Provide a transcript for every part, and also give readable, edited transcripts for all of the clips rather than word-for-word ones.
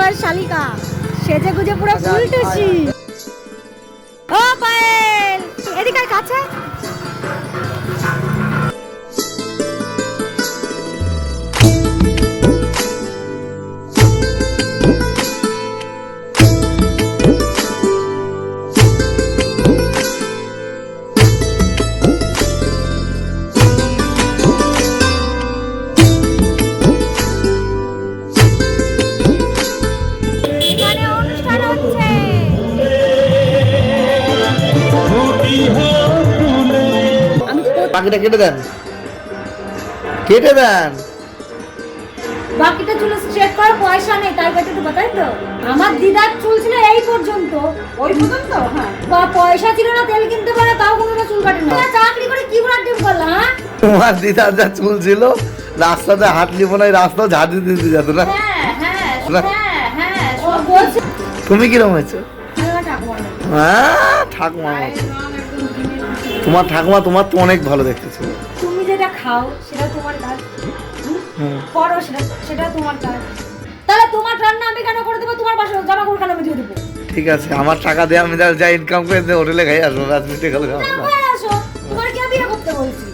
দাদার শালিকা সেজে গুজে পুরো ফুলটেছি। ও পায়েল এদিকে কাছে বাকিটা কেটে দেন, কেটে দেন। বাকিটা চুল স্ট্রেট করার পয়সা নেই তাই কেটে দেবো, তাই তো? আমার দিদার চুল ছিল এই পর্যন্ত, ওই পর্যন্ত। হ্যাঁ, বা পয়সা ছিল না তেল কিনতে পারে তাও কোনো চুল কাটে না। চাকরি করে কি করে টিপ করলা? হ্যাঁ, তোমার দিদার যা চুল ছিল রাস্তাতে হাঁটলি মনে হয় রাস্তা ঝাড়ু দিতে যেত না। হ্যাঁ হ্যাঁ হ্যাঁ সব বলছি। তুমি কিরকম হয়েছো? হ্যাঁ ঠাকুমা, তোমার ঠাকুমা তোমার তো অনেক ভালো দেখতে ছিল। তুমি যেটা খাও সেটা তোমার কাজ, করো সেটা তোমার কাজ। তাহলে তোমার রান্না আমি কেন করে দেবো? তোমার বাসা জামা কাপড় কেন আমি দিয়ে দেবো? ঠিক আছে, আমার টাকা দিয়ে আমি যা ইনকাম করে হোটেলে খাই আসবো, রাজনীতি গেলে আসো। তোমার কি বিয়ে করতে বলছি?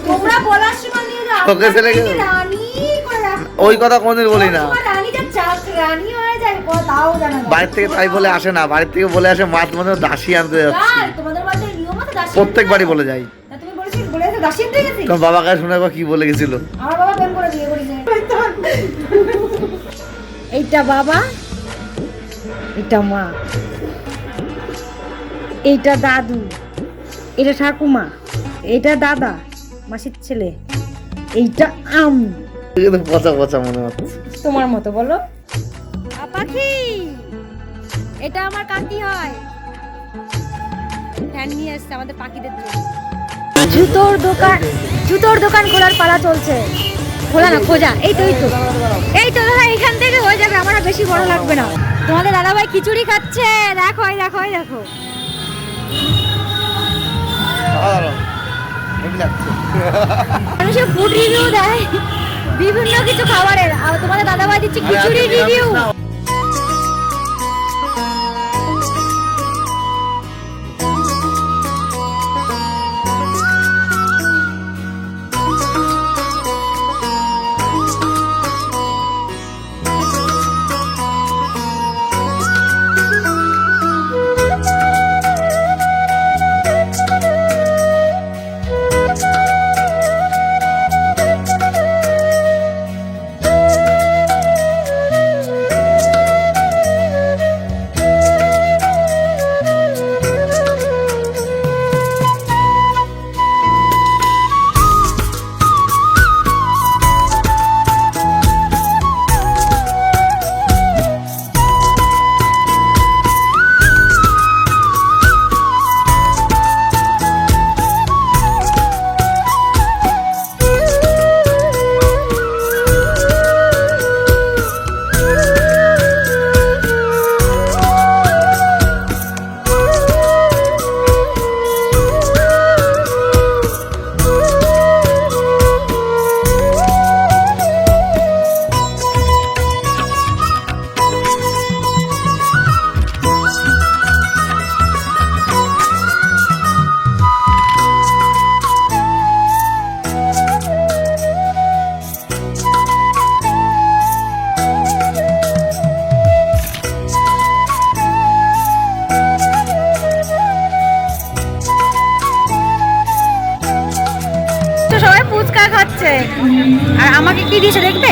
তোমরা বলার সময় নিয়ে যাও তোকে ছেলে রানী করে রাখো। ওই কথা কোনদিন বলি না। তোমার রানী যে রানী হয়ে যায় তাও জানা না। বাড়ির থেকে তাই বলে আসে না, বাড়ির থেকে বলে আসে মা তোমাদের দাসী আনতে যাচ্ছি। তোমাদের বাড়িতে নিয়ম আছে দাসী? প্রত্যেক বাড়ি বলে যাই। তুমি বলেছো দাসী আনতে গেছি? তোমার বাবা কাছে শুনে কি বলে গেছিল? আমার বাবা প্রেম করে বিয়ে করেছে। এইটা বাবা, এটা মা, এইটা দাদু, এটা ঠাকুমা, এটা দাদা মাসির ছেলে, এইটা আমি। পচা পচা মনে হচ্ছে। তোমার মতো বলো। পাখি এটা আমার কাকি হয়, ফ্যান নিয়ে আসছে আমাদের পাখিদের জন্য। জুতোর দোকান খোলার পালা চলছে। খোলা না খোঁজা, এই তো দাদা এখান থেকে হয়ে যাবে, আমার বেশি বড় লাগবে না। তোমাদের দাদাভাই খিচুড়ি খাচ্ছে, দেখো দেখো মানুষে ফুড রিভিউ দেয় বিভিন্ন কিছু খাবারের, আর তোমাদের দাদাভাই দিচ্ছে খিচুড়ি রিভিউ। খাচ্ছে আর আমাকে কি দিয়েছে দেখবে?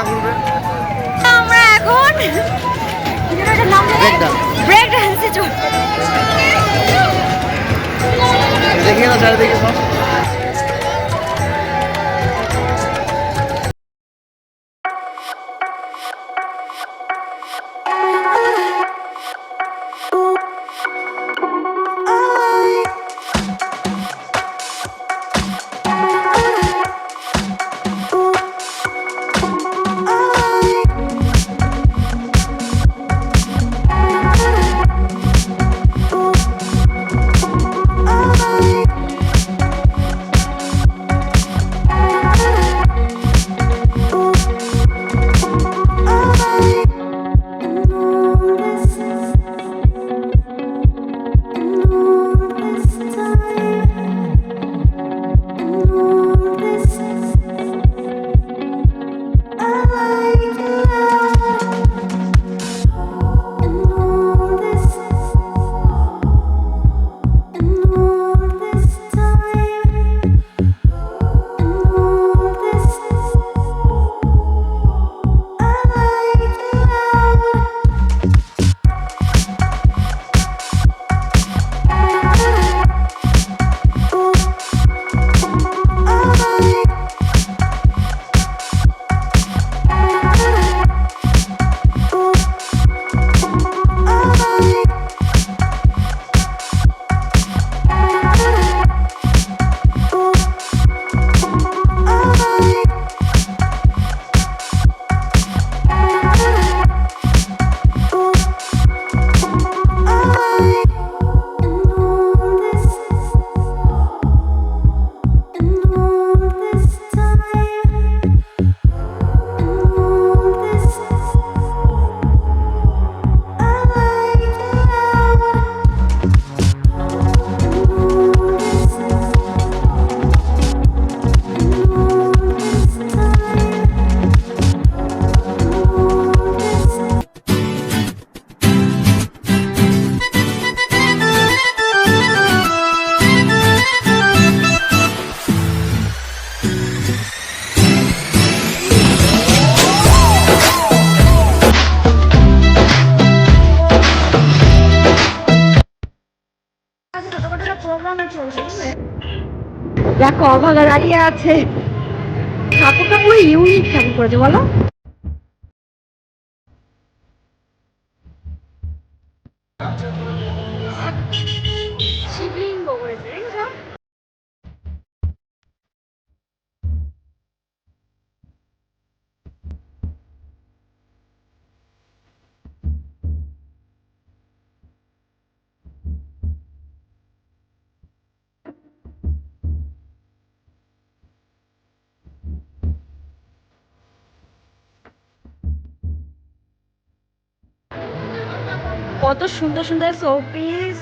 ঠাকুরের আমরা এখন ব্রেক ডান্স ব্রেক ডান্সে চল। দেখি না চারিদিকে সব দেখো অভাগা দাঁড়িয়ে আছে। ঠাকুরটা পুরো ইউনিক ঠাকুর করেছে বলো। শিবলিঙ্গ করেছে দেখেছো? কত সুন্দর সুন্দর শোপিস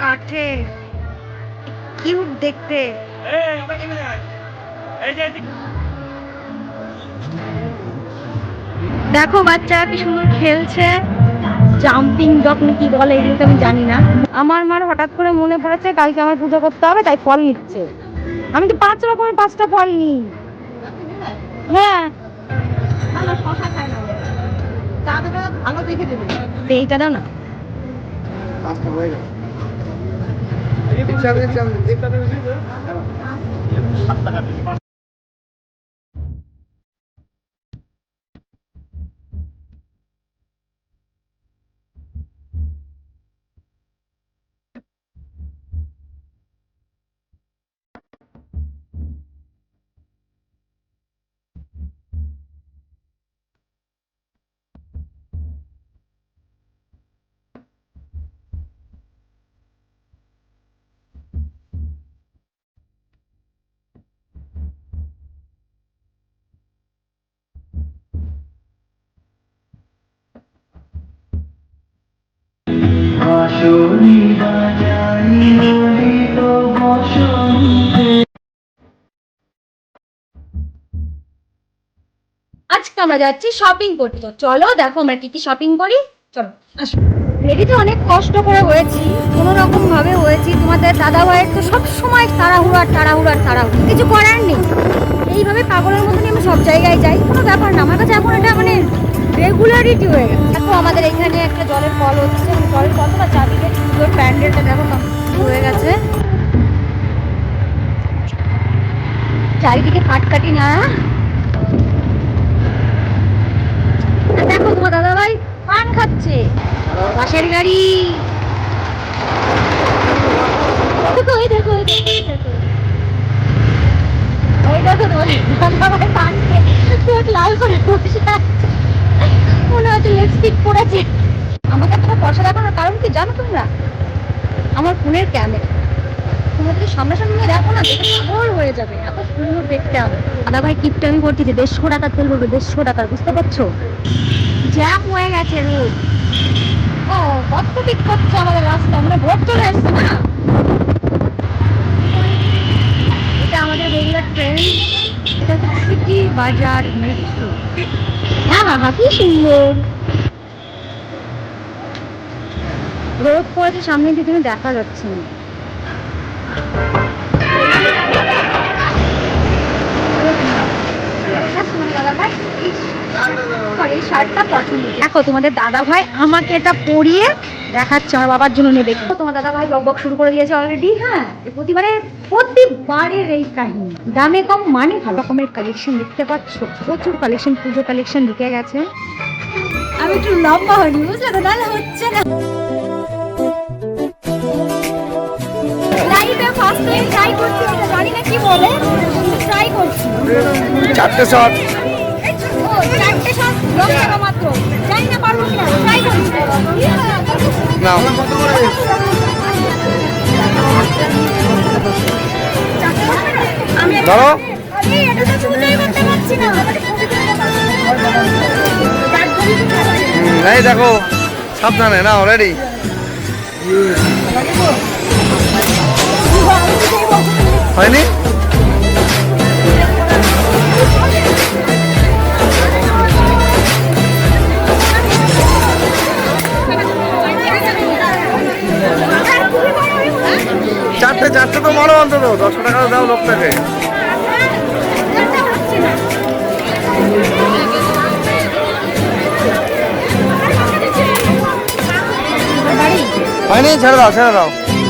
কাঠে, কিউট দেখতে। দেখো বাচ্চারা কি সুন্দর খেলছে, জাম্পিং ডগ কি বলে এগুলো তো আমি জানি না। আমার মার হঠাৎ করে মনে পড়েছে কালকে আমার পুজো করতে হবে, তাই ফল নিচ্ছে। আমি তো 5 রকমের 5টা ফল নিই। হ্যাঁ এইটা দাও না। আজকে আমরা যাচ্ছি শপিং করতে। চলো দেখো আমরা কি কি শপিং করি। চলো আসো। রেডি তো অনেক কষ্ট করে হয়েছি, কোনো রকম ভাবে হয়েছি। তোমাদের দাদা ভাইয়ের তো সব সময় তাড়াহুড়া কিছু করার নেই। এইভাবে পাগলের মতনই আমি সব জায়গায় যাই, কোনো ব্যাপার না। আমার কাছে এখন এটা ম্যাচুরিটি হয়ে গেছে। দেখো আমাদের এখানে একটা জলের কল হচ্ছে, জলের কল না, চারদিকে পুজোর প্যান্ডেলটা দেখো হয়ে গেছে, চারিদিকে কাটকাটি না। দেখো তোমার দাদা ভাই পান খাচ্ছে, পাশের গাড়ি। দেখো এই দেখো এই দেখো এই দেখো ওই দেখো তোমার দাদা ভাই পান খেয়ে চোখ লাল করে বসে আছে, মনে হচ্ছে লিপস্টিক পরেছে। আমাকে একটা পয়সা দেখানোর কারণ কি জানো তোমরা? আমার ফোনের ক্যামেরা, তোমরা যদি সামনাসামনি দেখো না, দেখে খবর হয়ে যাবে, এত সুন্দর দেখতে হবে। দাদা ভাই কিপটা আমি করছি যে 150 টাকার তেল বলবে, 150 টাকার, বুঝতে পারছো? জ্যাম হয়ে গেছে রোড। ও কত দিক করছে আমাদের রাস্তা, মানে ভোট চলে আসছে না। এটা আমাদের রেগুলার ট্রেন, এটা সিটি বাজার মেট্রো। হ্যাঁ বাবা কি সুন্দর রোদ পড়েছে, সামনে দিকে দেখা যাচ্ছে না। দেখো তোমাদের দাদা ভাই আমাকে এটা পরিয়ে দেখাচ্ছে, আমার বাবার জন্য নেবে। তোমার দাদা ভাই বক বক শুরু করে দিয়েছে অলরেডি। হ্যাঁ, প্রতিবারের এই কাহিনী, দামে কম মানে ভালো রকমের কালেকশন দেখতে পাচ্ছ, প্রচুর কালেকশন, পুজো কালেকশন ঢুকে গেছে। আমি একটু লম্বা হয়নি বুঝলে তো, নাহলে হচ্ছে না। লাইভে ফার্স্ট টাইম ট্রাই করছি, এটা জানি না কি বলে, ট্রাই করছি। 4টে শট, ও 4টে শট 10 টাকা মাত্র, জানি না পারবো কিনা, ট্রাই করছি। নাও আমি ধরো। আরে এটা তো চুজই করতে পারছি না। এই দেখো সাবধানে না, অলরেডি হয়নি। চারটে তো মারো, অন্তত 100 টাকা দাও লোকটাকে। হয়নি, ছেড়ে দাও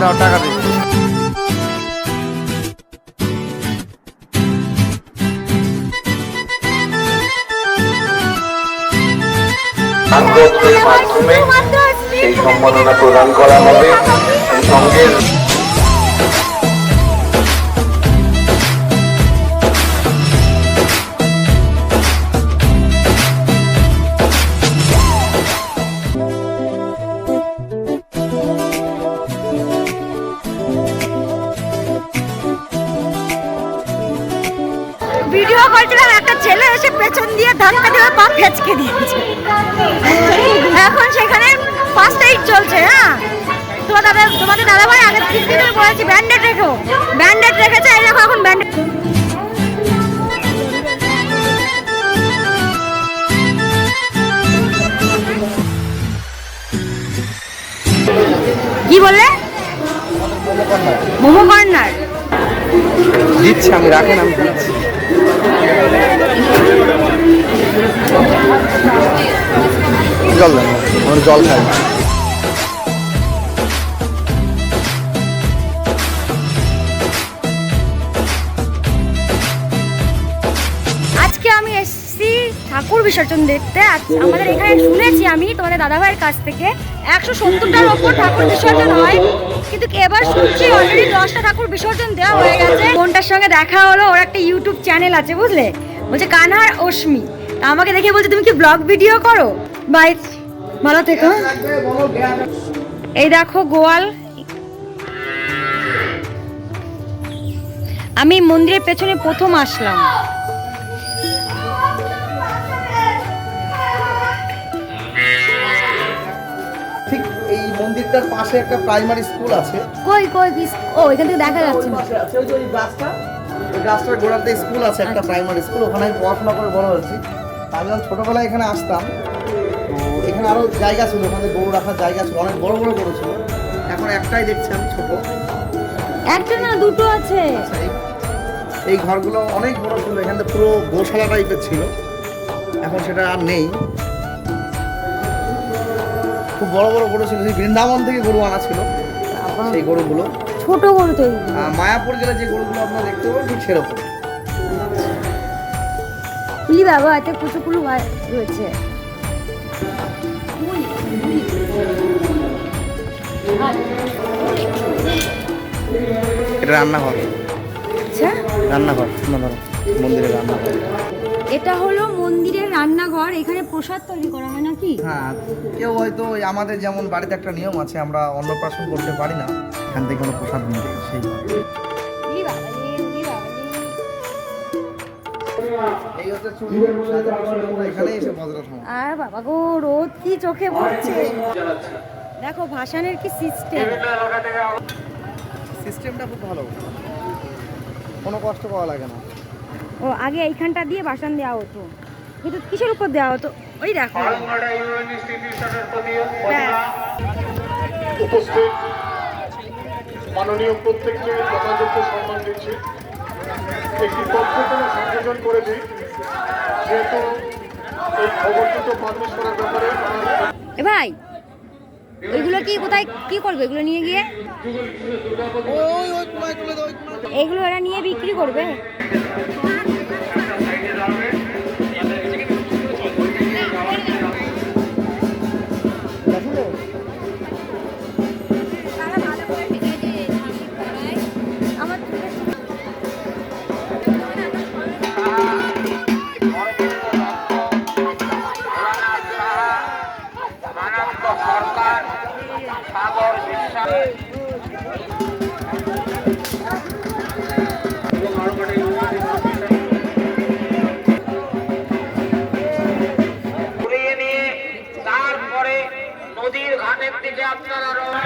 দাও টাকা দিই। মাধ্যমে এই সম্মাননা প্রদান করা হবে। সঙ্গে ভিডিও করছিলাম, একটা ছেলে এসে পেছন দিয়ে ধাক্কা দিয়ে পা ফেচকে দিয়েছে। এখন সেখানে ফার্স্ট এইড চলছে। হ্যাঁ, তোমাদের দাদা ভাই আগে 3 দিন বলেছি ব্যান্ডেড রেখো, ব্যান্ডেড রেখেছে, এই দেখো এখন ব্যান্ডেড। কি বললে? মোমো কর্নার দিচ্ছি আমি, রাখেন আমি দিচ্ছি। জল দেন, আমার জল খাই। আজকে আমি এসেছি ঠাকুর বিসর্জন দেখতে। আমাদের এখানে শুনেছি আমি তোমাদের দাদাভাইয়ের কাছ থেকে 170টার ওপর ঠাকুর বিসর্জন হয়, কিন্তু এবার শুনছি অলরেডি 10টা ঠাকুর বিসর্জন দেওয়া হয়ে গেছে। বোনটার সঙ্গে দেখা হলো, ওর একটা ইউটিউব চ্যানেল আছে বুঝলে, বলছে কানহার অশ্মি। তা আমাকে দেখে বলছে তুমি কি ব্লগ ভিডিও করো? বাই, ভালো থেকো। এই দেখো গোয়াল, আমি মন্দিরের পেছনে প্রথম আসলাম। ঠিক এই মন্দিরটার পাশে একটা প্রাইমারি স্কুল আছে। কই কই ও এখান থেকে দেখা যাচ্ছে না। আছে ওই যে ওই গাছটা, ওই গাছটার গোড়াতে স্কুল আছে, একটা প্রাইমারি স্কুল, ওখানে আমি পড়াশোনা করে বড় হয়েছি। আমি যখন ছোটোবেলায় এখানে আসতাম, তো এখানে আরও জায়গা ছিল, ওখানে গরু রাখার জায়গা ছিল, অনেক বড় বড় গরু ছিল। এখন একটাই দেখছি আমি, ছোট। একটা না দুটো আছে। আচ্ছা, এই ঘরগুলো অনেক বড় ছিল, এখানে পুরো গোশালা টাইপের ছিল, এখন সেটা আর নেই। খুব বড় বড় গরু ছিল, সেই বৃন্দাবন থেকে গরু আনা ছিল সেই গরুগুলো। ছোট গরু তো এইগুলো। মায়াপুর জেলায় যে গরুগুলো আপনারা দেখতে পাবেন ঠিক সেরকম। কুলি বাবা এতে কুচুকুলু রয়েছে। এটা রান্নাঘর, আচ্ছা রান্নাঘর না ধরো মন্দিরের রান্নাঘর। এটা হলো মন্দিরের রান্নাঘর, এখানে প্রসাদ তৈরি করা হয় নাকি? হ্যাঁ, কেউ হয়তো ওই আমাদের যেমন বাড়িতে একটা নিয়ম আছে আমরা অন্নপ্রাশন করতে পারি না, এখান থেকে কোনো প্রসাদ নিয়ে সেই উলি বাবা রে, উলি বাবা রে। এই হচ্ছে চুরি, এখানে এসে বজরা থামা। আর বাবা গো রোদ কি চোখে পড়ছে। দেখো ভাসানের কি সিস্টেম। সিস্টেমটা খুব ভালো, কোনো কষ্ট পাওয়া লাগে না। ও আগে এইখানটা দিয়ে ভাসান দেওয়া হতো, কিন্তু কিসের উপর দেওয়া হতো ওই দেখো। ব্যাস। উপস্থিত মাননীয় প্রত্যেককে যথাযোগ্য সম্মান দিচ্ছি। একটি তথ্যপূর্ণ সংযোজন করেছি, যেহেতু এই অবর্তিত পাবলিশ করার ব্যাপারে এ ভাই ওইগুলো কি কোথায় কি করবে এগুলো নিয়ে গিয়ে? এগুলো এরা নিয়ে বিক্রি করবে? ঘুরিয়ে নিয়ে তারপরে নদীর ঘাটের দিকে আপনারা রওনা।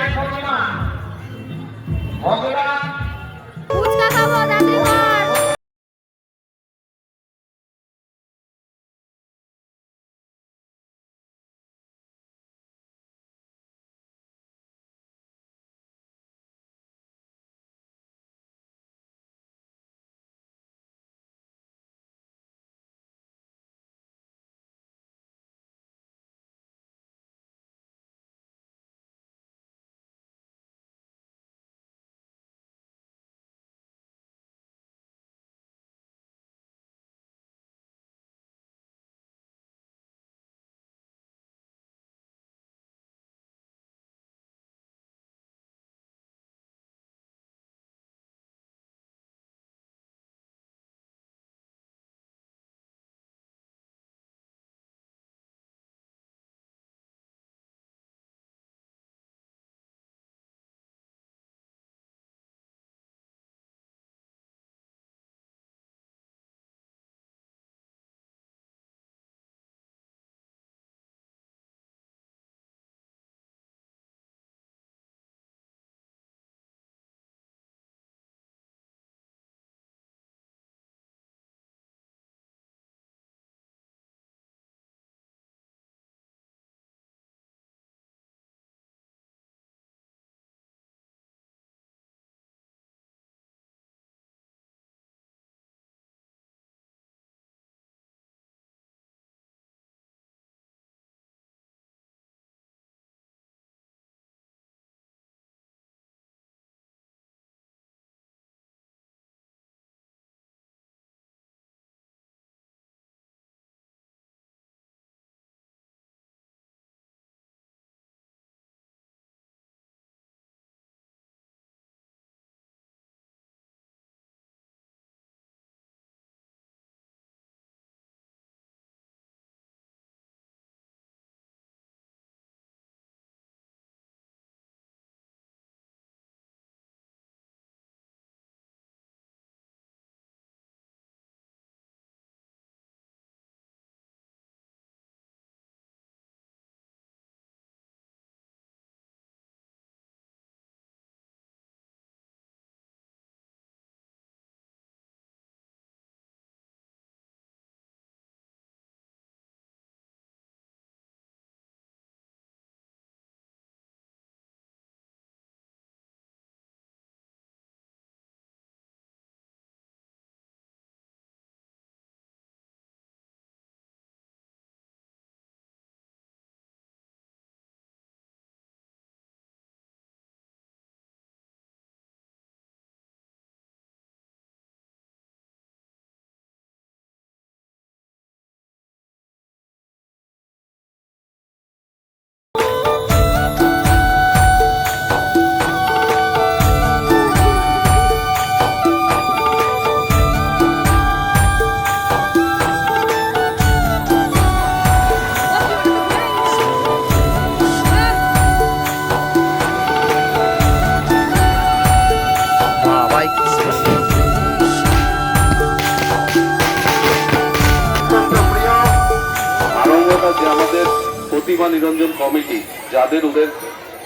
আমাদের প্রতিমা নিরঞ্জন কমিটি, যাদের ওদের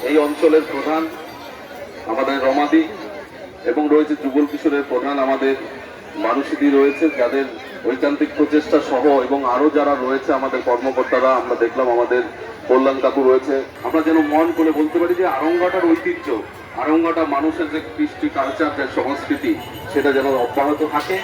এই অঞ্চলের প্রধান আমাদের রমাদি এবং রয়েছে যুগল কিশোরের প্রধান আমাদের মানুষদি রয়েছে, যাদের ঐকান্তিক প্রচেষ্টা সহ এবং আরো যারা রয়েছে আমাদের কর্মকর্তারা, আমরা দেখলাম আমাদের কল্যাণ কাকু রয়েছে। আমরা যেন মন করে বলতে পারি যে আরঙ্গাটার ঐতিহ্য, আরঙ্গাটা মানুষের যে কৃষ্টি কালচার, যে সংস্কৃতি, সেটা যেন অব্যাহত থাকে